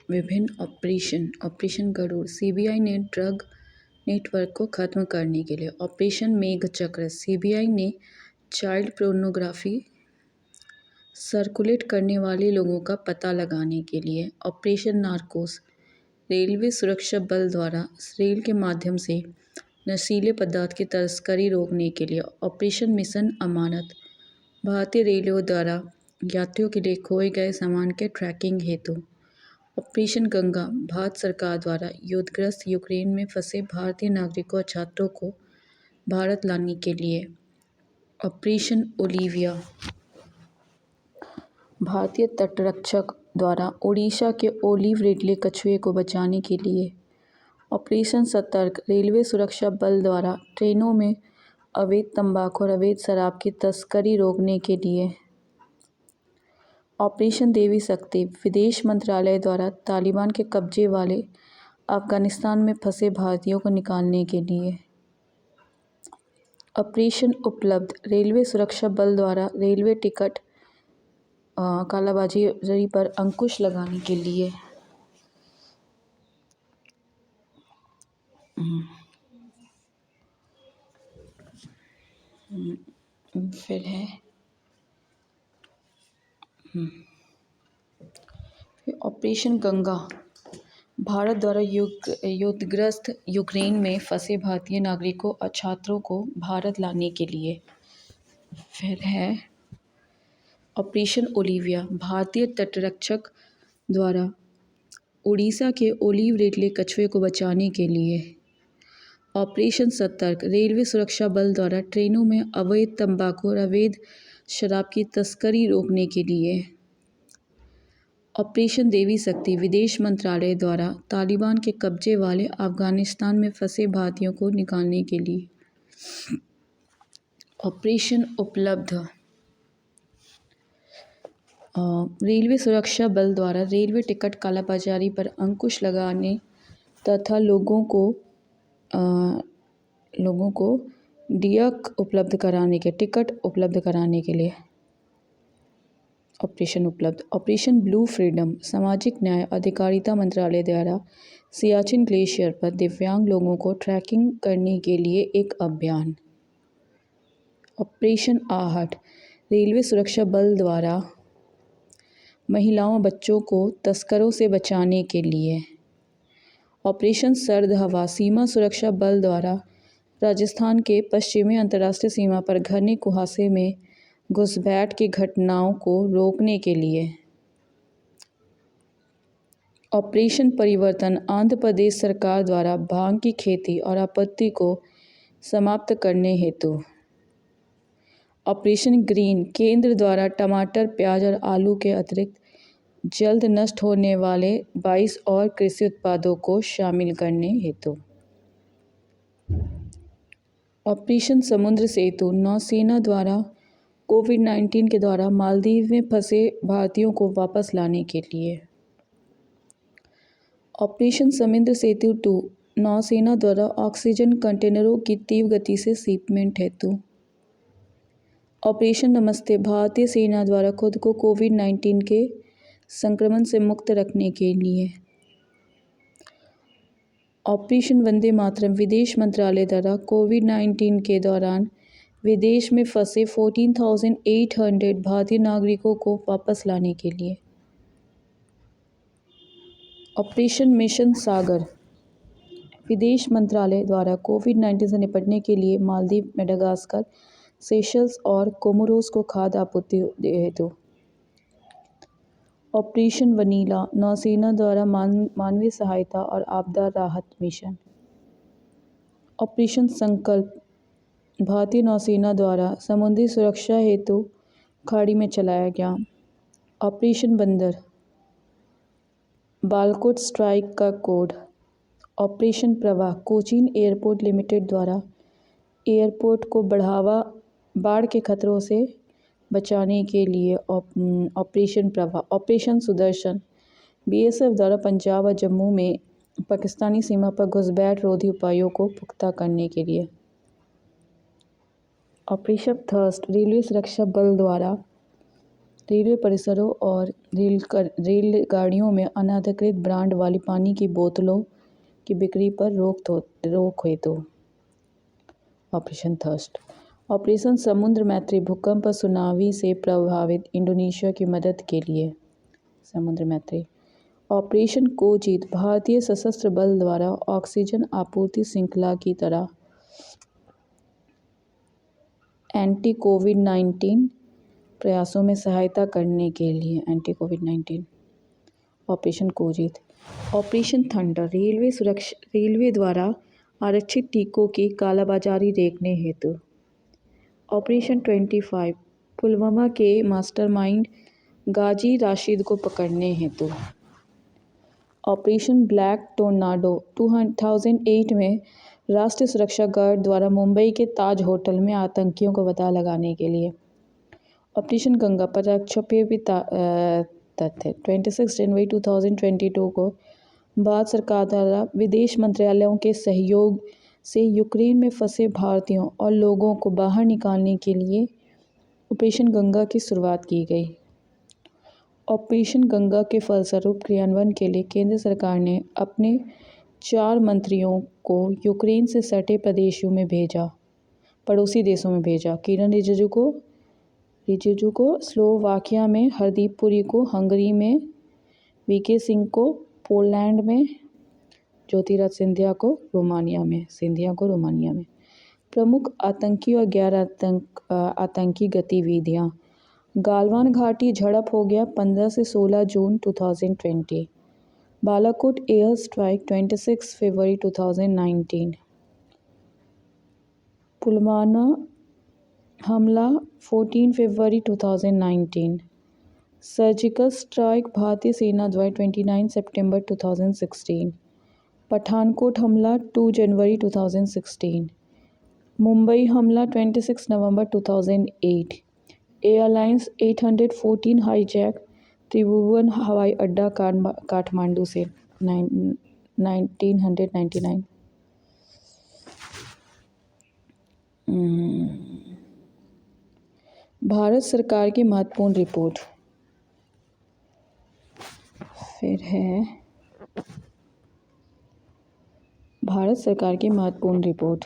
विभिन्न operation Garuda, CBI ने drug network को खत्म करने के लिए। ऑपरेशन मेघचक्र, सीबीआई ने चाइल्ड पोर्नोग्राफी सर्कुलेट करने वाले लोगों का पता लगाने के लिए। ऑपरेशन नार्कोस, रेलवे सुरक्षा बल द्वारा रेल के माध्यम से नशीले पदार्थ की तस्करी रोकने के लिए। ऑपरेशन मिशन अमानत, भारतीय रेलवे द्वारा यात्रियों के लिए खोए गए सामान के ट्रैकिंग हेतु। ऑपरेशन गंगा, भारत सरकार द्वारा युद्धग्रस्त यूक्रेन में फंसे भारतीय नागरिकों और छात्रों को भारत लाने के लिए। ऑपरेशन ओलिविया, भारतीय तटरक्षक द्वारा ओडिशा के ओलिव रिडले कछुए को बचाने के लिए। ऑपरेशन सतर्क, रेलवे सुरक्षा बल द्वारा ट्रेनों में अवैध तंबाकू और अवैध शराब की तस्करी रोकने के लिए। ऑपरेशन देवी शक्ति, विदेश मंत्रालय द्वारा तालिबान के कब्जे वाले अफगानिस्तान में फंसे भारतीयों को निकालने के लिए। ऑपरेशन उपलब्ध, रेलवे सुरक्षा बल द्वारा रेलवे टिकट कालाबाजारी पर अंकुश लगाने के लिए। फिर है ऑपरेशन गंगा, भारत द्वारा युद्धग्रस्त यूक्रेन में फंसे भारतीय नागरिकों और छात्रों को भारत लाने के लिए। फिर है ऑपरेशन ओलिविया, भारतीय तटरक्षक द्वारा उड़ीसा के ओलिव रिडले कछुए को बचाने के लिए। ऑपरेशन सतर्क, रेलवे सुरक्षा बल द्वारा ट्रेनों में अवैध तंबाकू और अवैध शराब की तस्करी रोकने के लिए। ऑपरेशन देवी शक्ति, विदेश मंत्रालय द्वारा तालिबान के कब्जे वाले अफगानिस्तान में फंसे भारतीयों को निकालने के लिए। ऑपरेशन उपलब्ध, रेलवे सुरक्षा बल द्वारा रेलवे टिकट कालाबाजारी पर अंकुश लगाने तथा लोगों को टिकट उपलब्ध कराने के लिए। ऑपरेशन उपलब्ध, ऑपरेशन ब्लू फ्रीडम, सामाजिक न्याय अधिकारिता मंत्रालय द्वारा सियाचिन ग्लेशियर पर दिव्यांग लोगों को ट्रैकिंग करने के लिए एक अभियान। ऑपरेशन आहट, रेलवे सुरक्षा बल द्वारा महिलाओं और बच्चों को तस्करों से बचाने के लिए। ऑपरेशन सर्द हवा, सीमा सुरक्षा बल द्वारा राजस्थान के पश्चिमी अंतर्राष्ट्रीय सीमा पर घने कुहासे में घुसपैठ की घटनाओं को रोकने के लिए। ऑपरेशन परिवर्तन, आंध्र प्रदेश सरकार द्वारा भांग की खेती और आपत्ति को समाप्त करने हेतु। ऑपरेशन ग्रीन, केंद्र द्वारा टमाटर, प्याज और आलू के अतिरिक्त जल्द नष्ट होने वाले 22 और कृषि उत्पादों को शामिल करने हेतु। ऑपरेशन समुद्र सेतु, नौसेना द्वारा कोविड-19 के द्वारा मालदीव में फंसे भारतीयों को वापस लाने के लिए। ऑपरेशन समुद्र सेतु 2, नौसेना द्वारा ऑक्सीजन कंटेनरों की तीव्र गति से शिपमेंट हेतु। ऑपरेशन नमस्ते, भारतीय सेना द्वारा खुद को कोविड-19 के संक्रमण से मुक्त रखने के लिए। ऑपरेशन वंदे मातरम, विदेश मंत्रालय द्वारा कोविड-19 के दौरान विदेश में फंसे 14,800 भारतीय नागरिकों को वापस लाने के लिए। ऑपरेशन मिशन सागर, विदेश मंत्रालय द्वारा कोविड-19 से निपटने के लिए मालदीव, मेडागास्कर, सेशल्स और कोमोरोस को खाद्य आपूर्ति हेतु। ऑपरेशन वनीला, नौसेना द्वारा मानवीय सहायता और आपदा राहत मिशन। ऑपरेशन संकल्प, भारतीय नौसेना द्वारा समुद्री सुरक्षा हेतु खाड़ी में चलाया गया। ऑपरेशन बंदर, बालकोट स्ट्राइक का कोड। ऑपरेशन प्रवाह, कोचीन एयरपोर्ट लिमिटेड द्वारा एयरपोर्ट को बाढ़ के खतरों से बचाने के लिए। ऑपरेशन प्रवाह। ऑपरेशन सुदर्शन, बीएसएफ द्वारा पंजाब और जम्मू में पाकिस्तानी सीमा पर घुसपैठ रोधी उपायों को पुख्ता करने के लिए। ऑपरेशन थर्स्ट, रेलवे सुरक्षा बल द्वारा रेलवे परिसरों और रेलगाड़ियों में अनाधिकृत ब्रांड वाली पानी की बोतलों की बिक्री पर रोक हेतु ऑपरेशन थर्स्ट। ऑपरेशन समुद्र मैत्री भूकंप और सुनामी से प्रभावित इंडोनेशिया की मदद के लिए समुद्र मैत्री। ऑपरेशन कोजीत भारतीय सशस्त्र बल द्वारा ऑक्सीजन आपूर्ति श्रृंखला की तरह एंटी कोविड-19 प्रयासों में सहायता करने के लिए एंटी कोविड-19। ऑपरेशन कोजीत। ऑपरेशन थंडर रेलवे द्वारा आरक्षित टीकों की कालाबाजारी रोकने हेतु। ऑपरेशन 25 पुलवामा के मास्टरमाइंड गाजी राशिद को पकड़ने हेतु। ऑपरेशन ब्लैक टोर्नाडो 2008 में राष्ट्रीय सुरक्षा गार्ड द्वारा मुंबई के ताज होटल में आतंकियों का पता लगाने के लिए। ऑपरेशन गंगा पर प्रक्षेपी तथ्य 26 जनवरी 2022 को भारत सरकार द्वारा विदेश मंत्रालयों के सहयोग से यूक्रेन में फंसे भारतीयों और लोगों को बाहर निकालने के लिए ऑपरेशन गंगा की शुरुआत की गई। ऑपरेशन गंगा के फलस्वरूप क्रियान्वयन के लिए केंद्र सरकार ने अपने 4 मंत्रियों को यूक्रेन से सटे पड़ोसी देशों में भेजा। किरण रिजिजू को स्लोवाकिया में, हरदीप पुरी को हंगरी में, वीके सिंह को पोलैंड में, ज्योतिराज सिंधिया को रोमानिया में। प्रमुख आतंकी और गैर आतंकी गतिविधियां। गालवान घाटी झड़प हो गया 15 से 16 जून 2020। बालाकोट एयर स्ट्राइक 26 फरवरी 2019। पुलवामा हमला 14 फरवरी 2019। सर्जिकल स्ट्राइक भारतीय सेना द्वारा 29 सितंबर 2016। पठानकोट हमला 2 जनवरी 2016। मुंबई हमला 26 नवंबर 2008। एयरलाइंस 814 हाईजैक त्रिभुवन हवाई अड्डा काठमांडू से 1999। भारत सरकार की महत्वपूर्ण रिपोर्ट फिर है भारत सरकार की महत्वपूर्ण रिपोर्ट।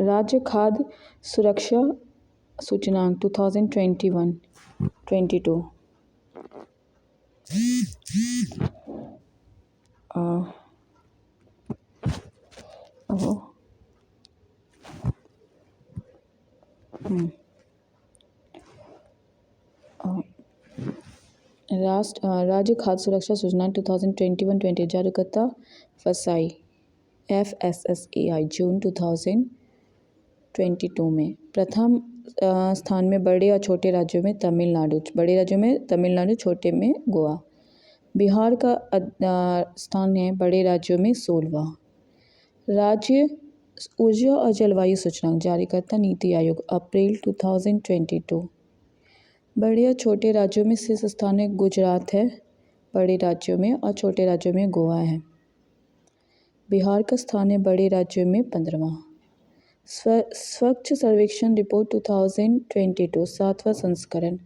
राज्य खाद्य सुरक्षा सूचकांक 2021-22। राज्य खाद्य सुरक्षा सूचकांक 2021-20 जारीकर्ता फसाई FSSAI जून 2022 में। प्रथम स्थान में बड़े और छोटे राज्यों में तमिलनाडु, छोटे में गोवा। बिहार का स्थान है बड़े राज्यों में 16वां। राज्य ऊर्जा और जलवायु सूचकांक जारीकर्ता नीति आयोग अप्रैल 2022। बड़े और छोटे राज्यों में शीर्ष स्थान है गुजरात है बड़े राज्यों में, और छोटे राज्यों में गोवा है। बिहार का स्थान है बड़े राज्यों में 15वां। स्वच्छ सर्वेक्षण रिपोर्ट 2022 7वां संस्करण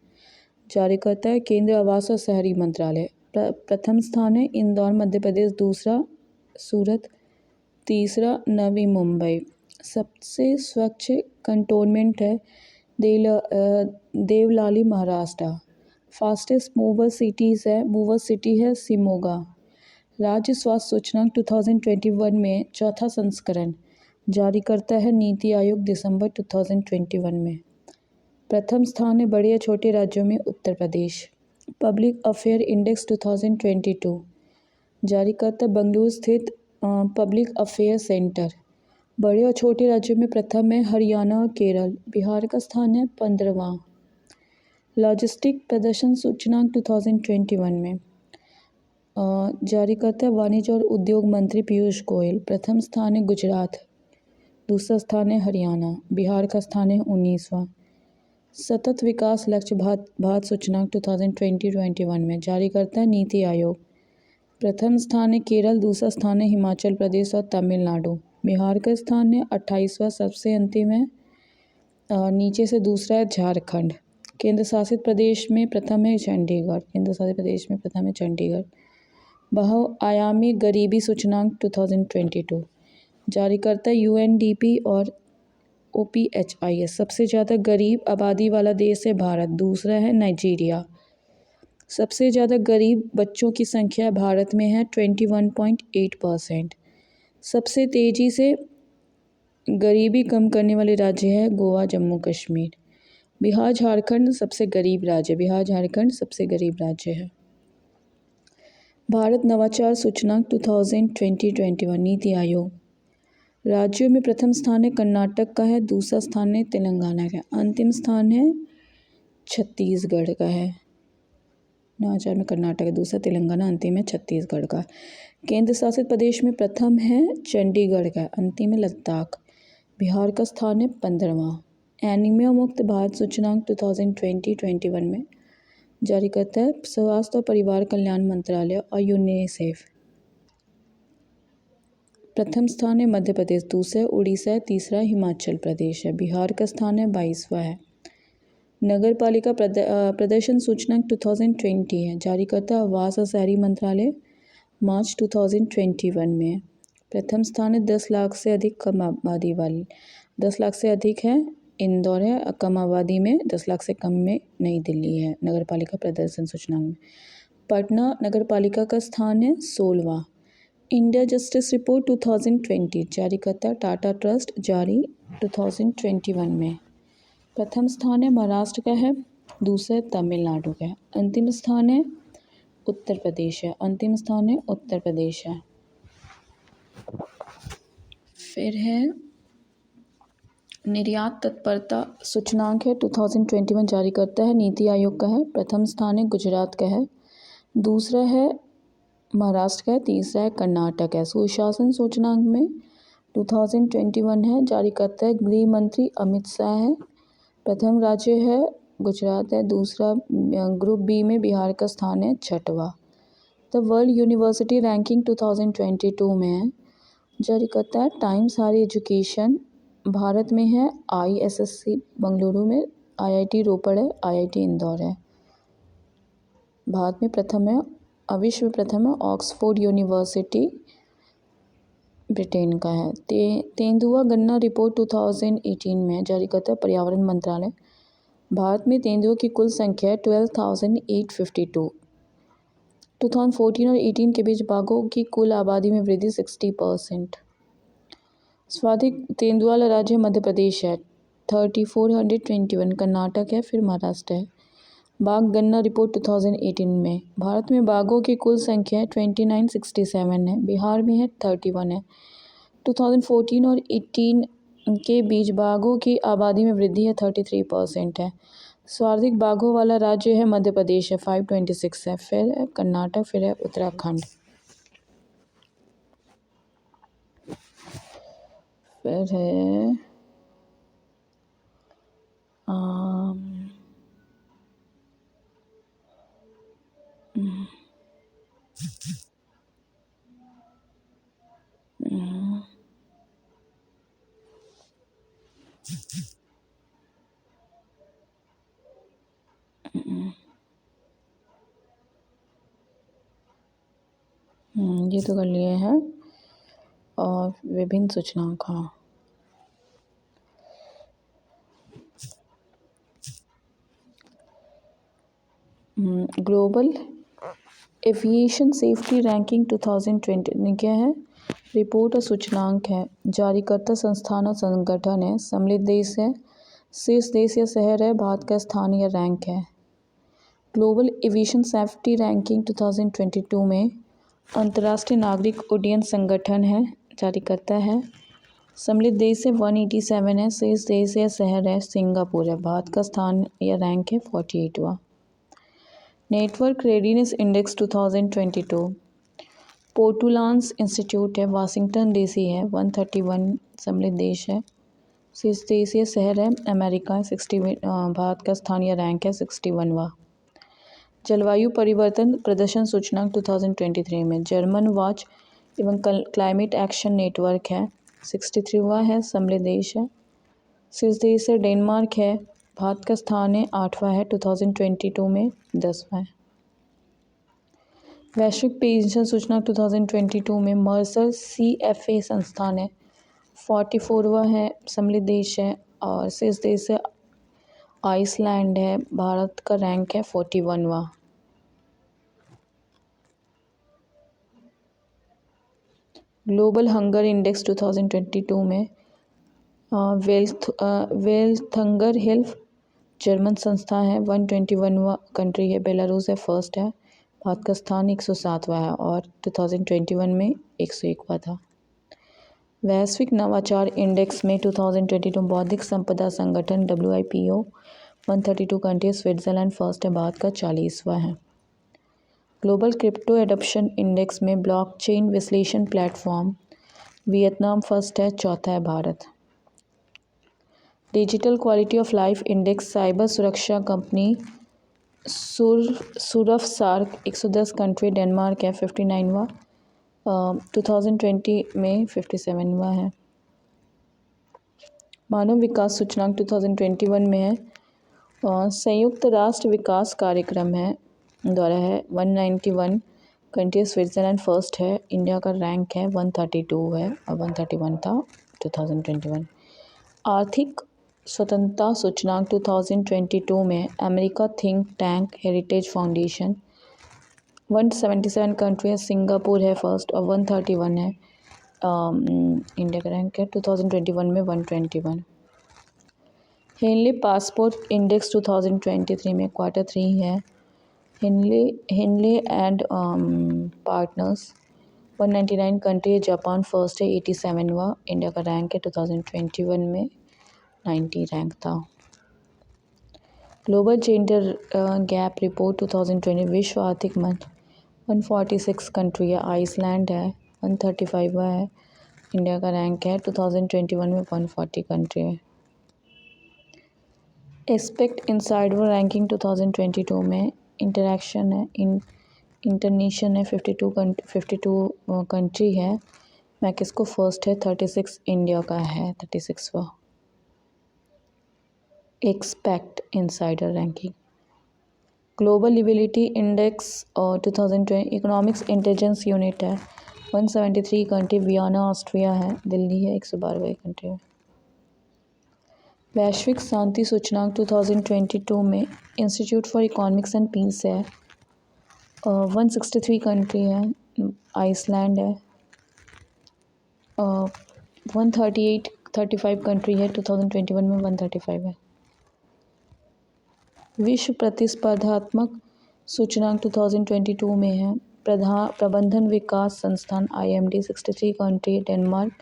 जारीकर्ता है केंद्रीय आवास और शहरी मंत्रालय। प्रथम स्थान है इंदौर मध्य प्रदेश, दूसरा सूरत, तीसरा नवी मुंबई। सबसे स्वच्छ कंटोनमेंट है Devlali Maharashtra. Fastest mover city है शिमोगा। राज्य स्वास्थ्य सूचकांक 2021 में चौथा संस्करण जारी करता है नीति आयोग दिसंबर 2021 में। प्रथम स्थान है बड़े या छोटे राज्यों में Uttar Pradesh. Public affair index 2022 जारी करता बेंगलुरु स्थित पब्लिक अफेयर सेंटर। बड़े और छोटे राज्यों में प्रथम है हरियाणा और केरल। बिहार का स्थान है 15वां। लॉजिस्टिक प्रदर्शन सूचकांक 2021 में जारी करता है वाणिज्य और उद्योग मंत्री पीयूष गोयल। प्रथम स्थान है गुजरात, दूसरा स्थान है हरियाणा। बिहार का स्थान है 19वां। सतत विकास लक्ष्य भारत सूचकांक 2020-21 में जारी करता है नीति आयोग। प्रथम स्थान है केरल, दूसरा स्थान है हिमाचल प्रदेश और तमिलनाडु। बिहार का स्थान है 28वां, सबसे अंतिम है नीचे से दूसरा है झारखंड। केंद्र शासित प्रदेश में प्रथम है चंडीगढ़। केंद्र शासित प्रदेश में प्रथम है चंडीगढ़। बहुआयामी गरीबी सूचकांक 2022 जारीकर्ता यूएनडीपी और ओपीएचआईएस। सबसे ज़्यादा गरीब आबादी वाला देश है भारत, दूसरा है नाइजीरिया। सबसे ज़्यादा गरीब बच्चों की संख्या भारत में है 21.8%। सबसे तेज़ी से गरीबी कम करने वाले राज्य है गोवा, जम्मू कश्मीर। बिहार झारखंड सबसे गरीब राज्य, बिहार झारखंड सबसे गरीब राज्य है। भारत नवाचार सूचकांक 2020-21 नीति आयोग। राज्यों में प्रथम स्थान है कर्नाटक का है, दूसरा स्थान है तेलंगाना का, अंतिम स्थान है छत्तीसगढ़ का है। नवाचार में कर्नाटक है, दूसरा तेलंगाना, अंतिम है छत्तीसगढ़ का। केंद्र शासित प्रदेश में प्रथम है चंडीगढ़ का, अंतिम है लद्दाख। बिहार का स्थान है 15वां। एनीमिया मुक्त भारत सूचकांक 2020-21 में जारी करता है स्वास्थ्य और परिवार कल्याण मंत्रालय और यूनिसेफ। प्रथम स्थान है मध्य प्रदेश, दूसरा उड़ीसा है, तीसरा हिमाचल प्रदेश है। बिहार का स्थान है 22वां है। नगर पालिका प्रदर्शन सूचकांक 2020 है, जारी करता है आवास और शहरी मंत्रालय, मार्च 2021 में। प्रथम स्थान है 10 लाख से अधिक कम आबादी वाली, 10 लाख से अधिक है इंदौर है, कम आबादी में 10 लाख से कम में नई दिल्ली है नगर पालिका प्रदर्शन सूचकांक में। पटना नगर पालिका का स्थान है 16वां। इंडिया जस्टिस रिपोर्ट 2020 जारी करता है टाटा ट्रस्ट, जारी 2021 में। प्रथम स्थान है महाराष्ट्र का है, दूसरा तमिलनाडु का है, अंतिम स्थान है उत्तर प्रदेश है, अंतिम स्थान है उत्तर प्रदेश है। फिर है निर्यात तत्परता सूचकांक है 2021 जारी करता है नीति आयोग का है। प्रथम स्थान है गुजरात का है, दूसरा है महाराष्ट्र का है, तीसरा है कर्नाटक है। सुशासन सूचकांक में 2021 है, जारी करता है गृह मंत्री अमित शाह है। प्रथम राज्य है गुजरात है, दूसरा ग्रुप बी में बिहार का स्थान है 6वां। द वर्ल्ड यूनिवर्सिटी रैंकिंग 2022 में है, जारी करता है टाइम्स हायर एजुकेशन। भारत में है ISSC बेंगलुरु में, IIT रोपड़ है, IIT इंदौर है। भारत में प्रथम है, विश्व प्रथम है ऑक्सफोर्ड यूनिवर्सिटी ब्रिटेन का है। तेंदुआ गन्ना रिपोर्ट 2018 में जारी करता है पर्यावरण मंत्रालय। भारत में तेंदुओं की कुल संख्या है 12,852। 2014 और 18 के बीच बाघों की कुल आबादी में वृद्धि 60%। सर्वाधिक तेंदुआ वाला राज्य मध्य प्रदेश है, 3421। कर्नाटक है, फिर महाराष्ट्र है। बाघ गन्ना रिपोर्ट 2018 में भारत में बाघों की कुल संख्या है 2967 है, बिहार में है 31 है। 2014 और 18 के बीच बाघों की आबादी में वृद्धि है 33% है। सर्वाधिक बाघों वाला राज्य है मध्य प्रदेश है, 526 है, फिर है कर्नाटक, फिर है उत्तराखंड। फिर है ये तो कर लिए हैं। और विभिन्न सूचनांक, हाँ, ग्लोबल एविएशन सेफ्टी रैंकिंग 2020 में क्या है, रिपोर्ट और सूचनांक है, जारीकर्ता संस्थान और संगठन है, सम्मिलित देश है, शीर्ष देश या शहर है, भारत का स्थान या रैंक है। ग्लोबल एविएशन सेफ्टी रैंकिंग 2022 में अंतर्राष्ट्रीय नागरिक उड्डयन संगठन है, जारी करता है। सम्मिलित देश है 187 है, शीर्ष देश या शहर है सिंगापुर है, भारत का स्थान या रैंक है 48वां। नेटवर्क रेडीनेस इंडेक्स 2022 पोर्टुलान्स इंस्टीट्यूट है, वाशिंगटन DC है, 131 सम्मिलित देश है, शीर्ष देश या शहर है अमेरिका, 60 भारत का स्थान या रैंक है 61वां। जलवायु परिवर्तन प्रदर्शन सूचकांक 2023 में जर्मन वॉच एवं क्लाइमेट एक्शन नेटवर्क है, 63वां है, सम्मिलित देश है। शीर्ष देश है डेनमार्क है। भारत का स्थान है 8वां है 2022 में 10वां है। वैश्विक पेंशन सूचकांक 2022 में मर्सर CFA संस्थान है 44वां है, सम्मिलित देश है। और शीर्ष देश है आइसलैंड है। भारत का रैंक है 41वां। ग्लोबल हंगर इंडेक्स 2022 में वेल्थंगर हेल्फ जर्मन संस्था है 121वां कंट्री है। बेलारूस है फर्स्ट है। भारत का स्थान 107वां है और 2021 में 101वां था। वैश्विक नवाचार इंडेक्स में 2022 बौद्धिक संपदा संगठन WIPO 132 कंट्री, स्विट्जरलैंड फर्स्ट है। भारत का 40वां है। ग्लोबल क्रिप्टो एडॉप्शन इंडेक्स में ब्लॉकचेन विश्लेषण प्लेटफॉर्म वियतनाम फर्स्ट है, चौथा है Bharat. Digital quality of life index cyber सुरक्षा कंपनी सुरफसार्क 110 कंट्री, डेनमार्क है 59वां, 2020 में 57वां है। मानव विकास सूचकांक 2021 में है संयुक्त राष्ट्र विकास कार्यक्रम है द्वारा है 191 कंट्री, स्विट्जरलैंड फर्स्ट है। इंडिया का रैंक है 132 है और 131 था 2021। आर्थिक स्वतंत्रता सूचकांक 2022 में America think tank heritage foundation 177 country, Singapore है फर्स्ट और 131 है। इंडिया का रैंक है 2021 में 121। हेनले पासपोर्ट इंडेक्स 2023 में Q3 है। Henley and partners 199 country, Japan first है 87वां। इंडिया का रैंक है 2021 में 90 रैंक था। ग्लोबल जेंडर गैप रिपोर्ट 2020 विश्व आर्थिक मंच 146 कंट्री है। आइसलैंड है 135वां है। इंडिया का रैंक है 2021 में 140 कंट्री है। एस्पेक्ट इनसाइडर रैंकिंग 2022 में इंटरनेशन है 52 कंट्री है। मैक्सिको फर्स्ट है 36, इंडिया का है 36वां। Expect insider ranking global liveability index 2020 economics intelligence unit है 173 कंट्री, वियना ऑस्ट्रिया है। दिल्ली है 112 कंट्री है। वैश्विक शांति सूचकांक 2022 में institute for economics and peace है 163 कंट्री है। आइसलैंड है 135 कंट्री है। 2021 में 135 है। विश्व प्रतिस्पर्धात्मक सूचकांक 2022 में है प्रबंधन विकास संस्थान IMD 63 कंट्री, डेनमार्क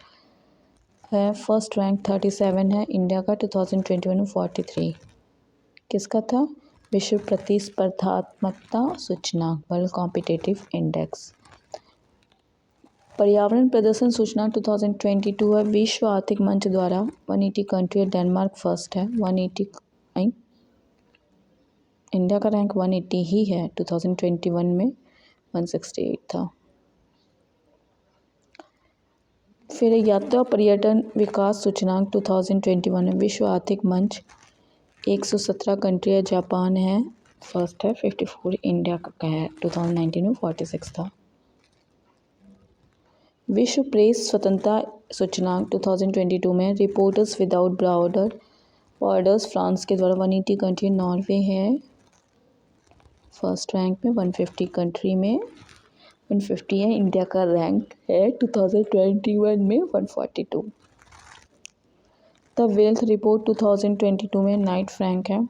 है फर्स्ट रैंक 37 है। इंडिया का 2021 में 43। किसका था? विश्व प्रतिस्पर्धात्मकता सूचकांक, वर्ल्ड कॉम्पिटिटिव इंडेक्स। पर्यावरण प्रदर्शन सूचकांक 2022 है विश्व आर्थिक मंच द्वारा 180 कंट्री, डेनमार्क फर्स्ट है 180। इंडिया का रैंक 180 ही है। 2021 में 168 था। फिर यात्रा पर्यटन विकास सूचकांक 2021 में विश्व आर्थिक मंच 117 कंट्री है, जापान है फर्स्ट है 54, इंडिया का है 2019 में 46 था। विश्व प्रेस स्वतंत्रता सूचकांक 2022 में रिपोर्टर्स विदाउट बॉर्डर्स फ्रांस के द्वारा 180 कंट्री, नॉर्वे है फर्स्ट रैंक में 150 कंट्री में 150 है। इंडिया का रैंक है 2021 में 142। द वेल्थ रिपोर्ट 2022 में नाइट फ्रैंक है।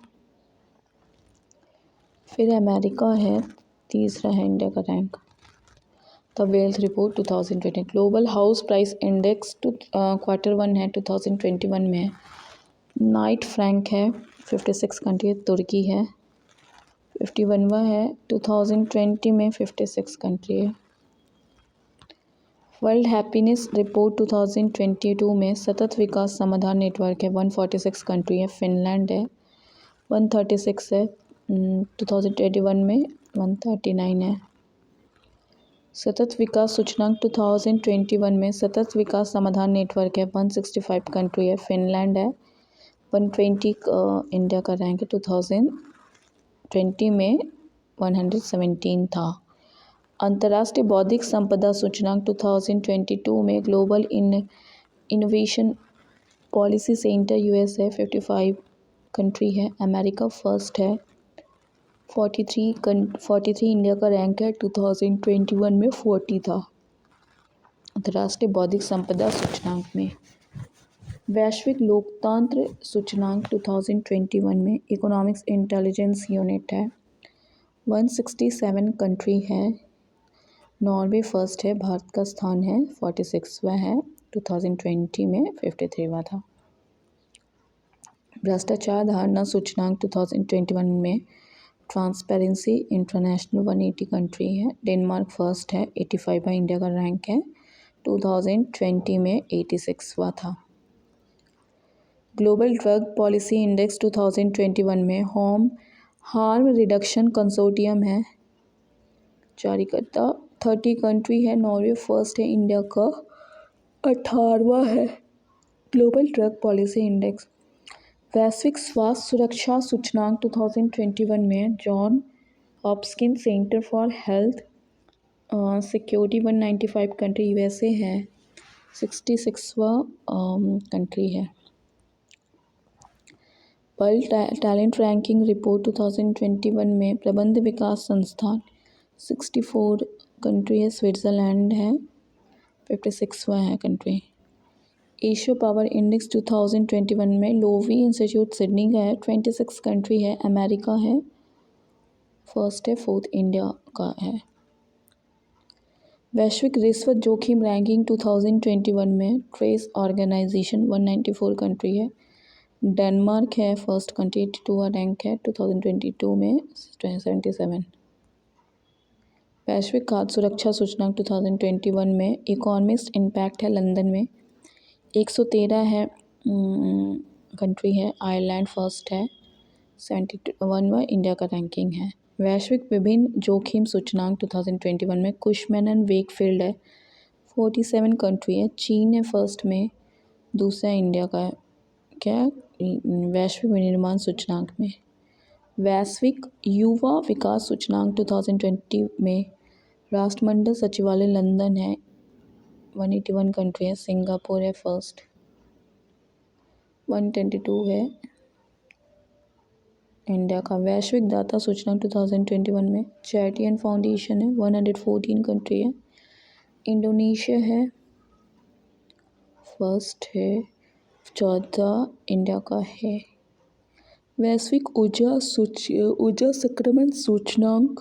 फिर अमेरिका है तीसरा है इंडिया का rank. The wealth report 2020 global house price index Q1 है 2021 में नाइट फ्रैंक है 56 कंट्री, तुर्की है 51वां है। 2020 में 56 कंट्री है। वर्ल्ड हैप्पीनेस रिपोर्ट 2022 में सतत विकास समाधान नेटवर्क है 146 कंट्री है। फिनलैंड है 136 है। 2021 में 139 है। सतत विकास सूचकांक 2021 में सतत विकास समाधान नेटवर्क है 165 कंट्री है। फिनलैंड है 120 इंडिया का रैंक है। 2020 में 117 था। अंतर्राष्ट्रीय बौद्धिक संपदा सूचकांक 2022 में global innovation policy centre USA 55 country है। अमेरिका फर्स्ट है 43 इंडिया का रैंक है। 2021 में 40 था। अंतर्राष्ट्रीय बौद्धिक संपदा सूचकांक में वैश्विक लोकतंत्र सूचकांक 2021 में इकोनॉमिक्स इंटेलिजेंस यूनिट है 167 कंट्री है। नॉर्वे फर्स्ट है। भारत का स्थान है 46वां है। 2020 में 53वां था। भ्रष्टाचार धारणा सूचकांक 2021 में ट्रांसपेरेंसी इंटरनेशनल 180 कंट्री है। डेनमार्क फर्स्ट है 85वां इंडिया का रैंक है। 2020 में 86वां था। ग्लोबल ड्रग पॉलिसी इंडेक्स 2021 में होम हार्म रिडक्शन कंसोर्टियम है जारीकर्ता 30 कंट्री है। नॉर्वे फर्स्ट है। इंडिया का 18वां है। ग्लोबल ड्रग पॉलिसी इंडेक्स वैश्विक स्वास्थ्य सुरक्षा सूचकांक 2021 में John Hopkins centre for health security 195 country USA है 66वां कंट्री है। वर्ल्ड टैलेंट रैंकिंग रिपोर्ट 2021 में प्रबंध विकास संस्थान 64 कंट्री है। स्विट्ज़रलैंड है 56वां है कंट्री। एशिया पावर इंडेक्स 2021 में लोवी इंस्टीट्यूट सिडनी का है 26 कंट्री है। अमेरिका है फर्स्ट है। फोर्थ इंडिया का है। वैश्विक रिश्वत जोखिम रैंकिंग 2021 में ट्रेस ऑर्गेनाइजेशन 194 कंट्री है। डेनमार्क है फर्स्ट कंट्री 82वां रैंक है। 2022 में 77। वैश्विक खाद्य सुरक्षा सूचकांक 2021 में इकोनॉमिस्ट इम्पैक्ट है लंदन में 113 है कंट्री है। आयरलैंड फर्स्ट है 71वां इंडिया का रैंकिंग है। वैश्विक विभिन्न जोखिम सूचकांक 2021 में कुशमैन एंड वेकफील्ड है 47 कंट्री है। चीन है फर्स्ट में। दूसरा इंडिया का है। क्या वैश्विक विनिर्माण सूचकांक में वैश्विक युवा विकास सूचकांक 2020 में राष्ट्रमंडल सचिवालय लंदन है 181 कंट्री है। सिंगापुर है फर्स्ट 122 है इंडिया का। वैश्विक दाता सूचकांक 2021 में चैरिटी एंड फाउंडेशन है 114 कंट्री है। इंडोनेशिया है फर्स्ट है 14 इंडिया का है। वैश्विक ऊर्जा संक्रमण सूचकांक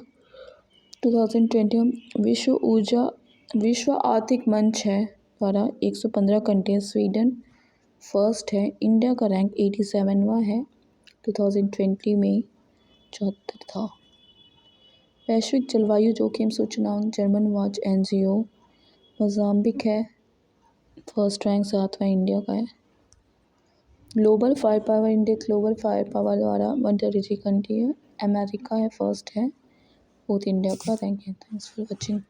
2021 विश्व आर्थिक मंच है द्वारा 115 कंट्री है। स्वीडन फर्स्ट है। इंडिया का रैंक 87वां है। 2020 में 74 था। वैश्विक जलवायु जोखिम सूचकांक जर्मन वॉच एनजीओ मोजाम्बिक है फर्स्ट रैंक 7वां इंडिया का है। Global fire power index global fire power द्वारा 133 कंट्री है। अमेरिका है फर्स्ट है। फोर्थ इंडिया का रैंक है। Thanks for watching.